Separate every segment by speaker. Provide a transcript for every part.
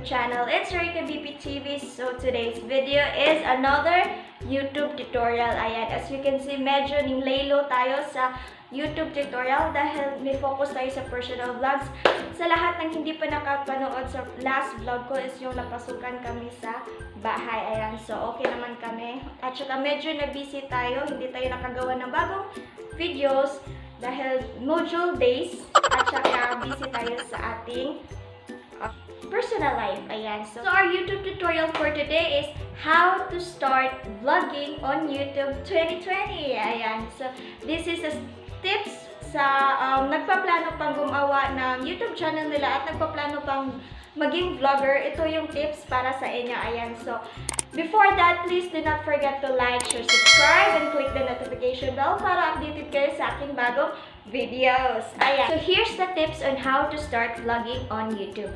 Speaker 1: channel. It's Rika BPTV. So today's video is another YouTube tutorial. Ayan, as you can see, medyo laylo tayo sa YouTube tutorial dahil may focus tayo sa personal vlogs. Sa lahat ng hindi pa nakapanood sa last vlog ko is yung napasukan kami sa bahay. Ayan, so okay naman kami. At saka medyo na-busy tayo, hindi tayo nakagawa ng bagong videos dahil module days at saka busy tayo sa ating personal life. Ayan. So our YouTube tutorial for today is how to start vlogging on YouTube 2020. Ayan. So this is a tips sa nagpaplano pang gumawa ng YouTube channel nila at nagpaplano pang maging vlogger. Ito yung tips para sa inyo. Ayan. So before that, please do not forget to like, share, subscribe, and click the notification bell para updated kayo sa aking bagong videos. Ayan. So here's the tips on how to start vlogging on YouTube.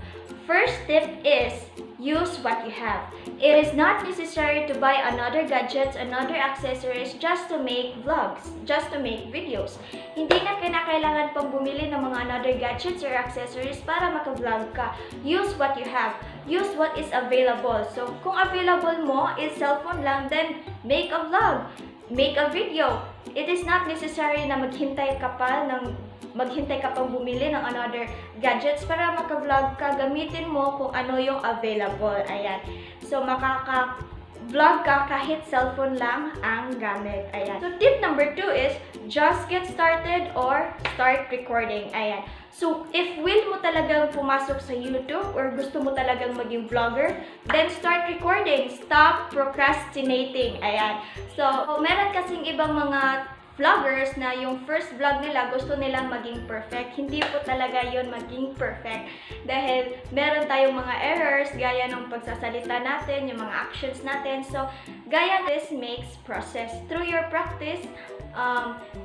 Speaker 1: First tip is use what you have. It is not necessary to buy another gadgets, another accessories just to make vlogs, just to make videos. Hindi na kailangan pang bumili ng mga another gadgets or accessories para maka-vlog ka. Use what you have. Use what is available. So kung available mo is cellphone lang, then make a vlog. Make a video. It is not necessary na maghintay ka pang bumili ng another gadgets para maka-vlog ka. Gamitin mo kung ano yung available. Ayan. So makaka-vlog ka kahit cellphone lang ang gamit. Ayan. So tip number 2 is just get started or start recording. Ayan. So if will mo talagang pumasok sa YouTube or gusto mo talagang maging vlogger, then start recording. Stop procrastinating. Ayan. So meron kasing ibang mga vloggers na yung first vlog nila gusto nilang maging perfect. Hindi po talaga yun maging perfect. Dahil meron tayong mga errors gaya ng pagsasalita natin, yung mga actions natin. So, gaya this makes process. Through your practice,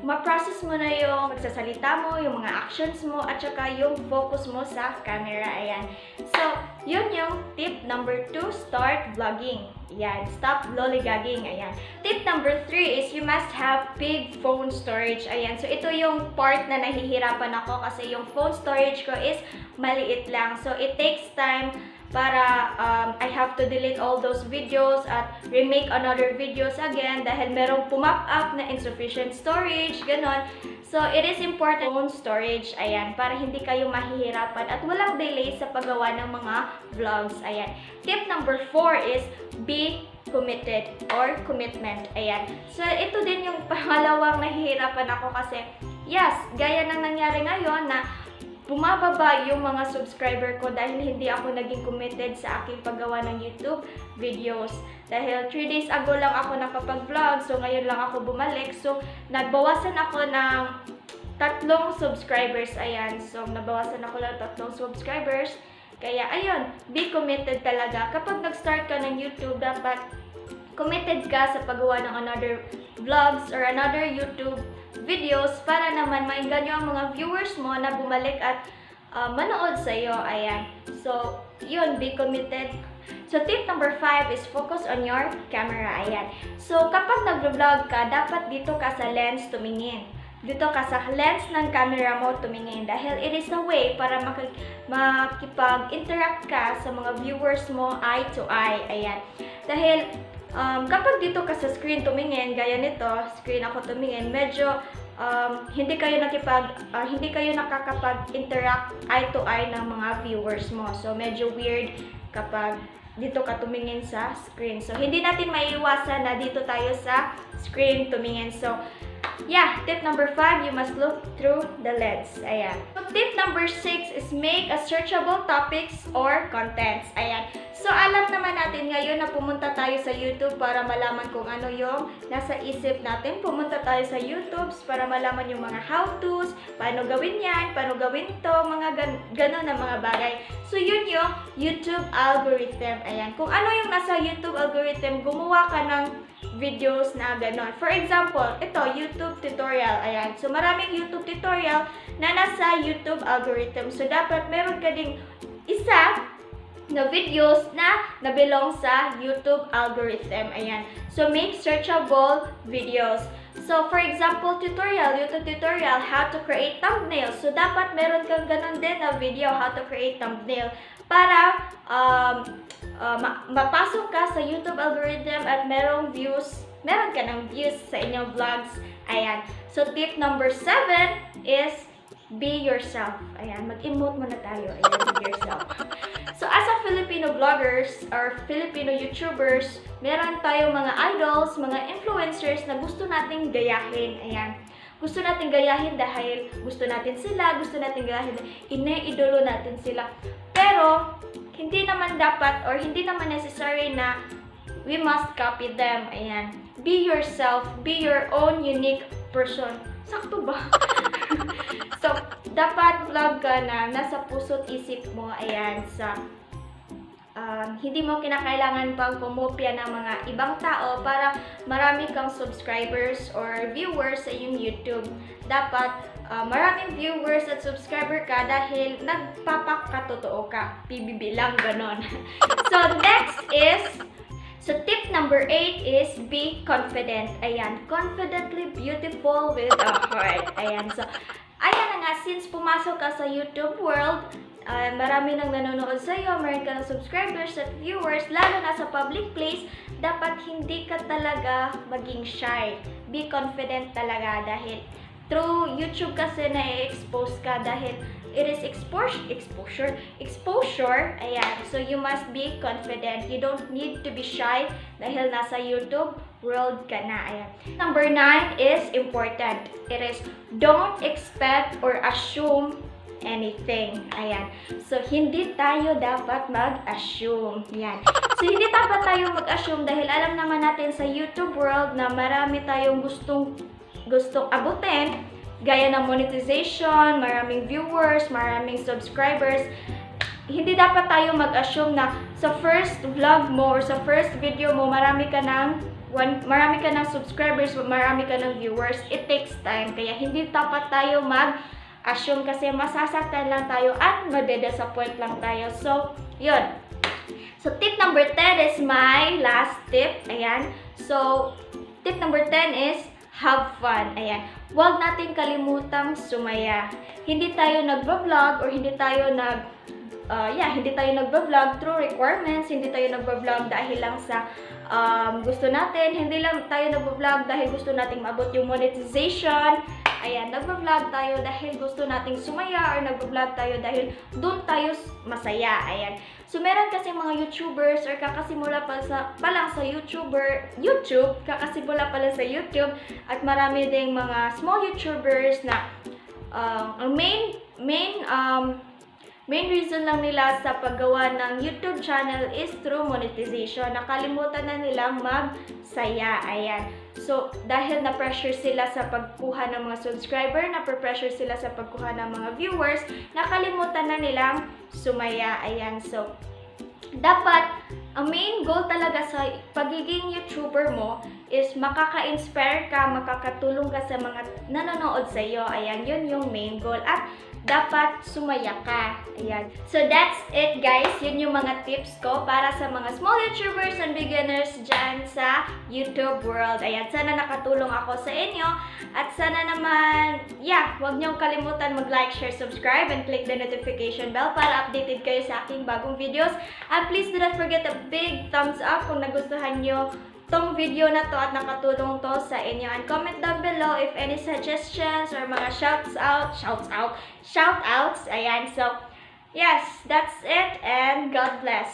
Speaker 1: ma-process mo na yung pagsasalita mo, yung mga actions mo, at saka yung focus mo sa camera. Ayan. So, yun yung tip number 2, start vlogging. Ayan. Stop lollygagging. Ayan. Tip number 3 is you must have big phone storage. Ayan. So, ito yung part na nahihirapan ako kasi yung phone storage ko is maliit lang. So, it takes time para I have to delete all those videos at remake another videos again dahil merong pumap up na insufficient storage, ganon. So, it is important phone storage, ayan, para hindi kayo mahihirapan at walang delay sa paggawa ng mga vlogs, ayan. Tip number 4 is be committed or commitment, ayan. So, ito din yung pangalawang nahihirapan ako kasi, yes, gaya ng nangyari ngayon na bumababa yung mga subscriber ko dahil hindi ako naging committed sa aking paggawa ng YouTube videos. Dahil 3 days ago lang ako nakapag-vlog, so ngayon lang ako bumalik. So, nagbawasan ako ng 3 subscribers. Ayan, so nabawasan ako ng 3 subscribers. Kaya, ayun, be committed talaga. Kapag nag-start ka ng YouTube, dapat committed ka sa paggawa ng another vlogs or another YouTube videos para naman maingganyo ang mga viewers mo na bumalik at manood sa iyo. Ayan. So, yun, be committed. So, tip number 5 is focus on your camera. Ayan. So, kapag nag-vlog ka, dapat dito ka sa lens tumingin. Dito ka sa lens ng camera mo tumingin dahil it is a way para makipag-interact ka sa mga viewers mo eye to eye. Ayan. Dahil kapag dito ka sa screen tumingin, gaya nito, screen ako tumingin, medyo hindi kayo nakakapag-interact eye to eye ng mga viewers mo. So, medyo weird kapag dito ka tumingin sa screen. So, hindi natin maiiwasan na dito tayo sa screen tumingin. So, yeah, tip number 5, you must look through the lens. Ayan. So, tip number 6 is make a searchable topics or contents. Ayan. So, alam naman natin ngayon na pumunta tayo sa YouTube para malaman kung ano yung nasa isip natin. Pumunta tayo sa YouTube para malaman yung mga how-tos, paano gawin yan, paano gawin to, mga ganon na mga bagay. So, yun yung YouTube algorithm. Ayan. Kung ano yung nasa YouTube algorithm, gumawa ka ng videos na ganon. For example, ito, YouTube tutorial. Ayan. So, maraming YouTube tutorial na nasa YouTube algorithm. So, dapat meron ka ding isa na videos na belong sa YouTube algorithm. Ayan. So, make searchable videos. So, for example, YouTube tutorial, how to create thumbnail. So, dapat meron kang ganun din na video, how to create thumbnail. Para mapasok ka sa YouTube algorithm at meron ka ng views sa inyong vlogs. Ayan. So, tip number 7 is be yourself. Ayan, mag-emote muna tayo. Ayan, be yourself. So, as a Filipino vloggers or Filipino YouTubers, meron tayong mga idols, mga influencers na gusto nating gayahin. Ayan. Gusto nating gayahin dahil gusto natin sila, gusto nating gayahin, ine-idolo natin sila. Pero, hindi naman dapat or hindi naman necessary na we must copy them. Ayan. Be yourself, be your own unique person. Sakto ba? So, dapat vlog ka na nasa puso't isip mo. Ayan, sa hindi mo kinakailangan pang kumopya ng mga ibang tao para marami kang subscribers or viewers sa iyong YouTube. Dapat maraming viewers at subscriber ka dahil nagpapakatotoo ka. PBB lang, ganon. So, next is, so tip number 8 is be confident. Ayan, confidently beautiful with a heart. Ayan, so, ayan na nga, since pumasok ka sa YouTube world, marami nang nanonood sa iyo, meron ka ng subscribers at viewers, lalo na sa public place, dapat hindi ka talaga maging shy. Be confident talaga dahil through YouTube kasi na-expose ka dahil it is exposure. Ayan, so you must be confident. You don't need to be shy dahil nasa YouTube world ka na. Ayan. Number 9 is important. It is don't expect or assume anything. Ayan. So, hindi tayo dapat mag-assume. Ayan. So, hindi dapat tayo mag-assume dahil alam naman natin sa YouTube world na marami tayong gustong abutin. Gaya ng monetization, maraming viewers, maraming subscribers. Hindi dapat tayo mag-assume na sa first vlog mo or sa first video mo, marami ka ng subscribers, marami ka ng viewers. It takes time. Kaya hindi dapat tayo mag-assume kasi masasaktan lang tayo at madedisappoint lang tayo. So, yun. So, tip number 10 is my last tip. Ayan. So, tip number 10 is have fun. Ayan. Huwag natin kalimutang sumaya. Hindi tayo nagba-vlog or hindi tayo nagba-vlog through requirements. Hindi tayo nagba-vlog dahil lang sa gusto natin. Hindi lang tayo nagba-vlog dahil gusto nating maabot yung monetization. Ayan, nagba-vlog tayo dahil gusto nating sumaya or nagba-vlog tayo dahil doon tayo masaya. Ayan. So, meron kasi mga YouTubers or kakasimula pa lang sa kakasimula pa lang sa YouTube at marami ding mga small YouTubers na ang main reason lang nila sa paggawa ng YouTube channel is through monetization. Nakalimutan na nilang magsaya. Ayan. So, dahil na-pressure sila sa pagkuha ng mga subscriber, na-pressure sila sa pagkuha ng mga viewers, nakalimutan na nilang sumaya. Ayan. So, dapat, ang main goal talaga sa pagiging YouTuber mo is makaka-inspire ka, makakatulong ka sa mga nanonood sa iyo. Ayan, yun yung main goal. At dapat sumaya ka. Ayan. So, that's it, guys. Yun yung mga tips ko para sa mga small YouTubers and beginners dyan sa YouTube world. Ayan. Sana nakatulong ako sa inyo. At sana naman, huwag niyong kalimutan mag-like, share, subscribe, and click the notification bell para updated kayo sa aking bagong videos. And please do not forget a big thumbs up kung nagustuhan niyo tong video na to at nakatulong to sa inyo. And comment down below if any suggestions or mga shoutouts. Ayan, so, yes, that's it and God bless.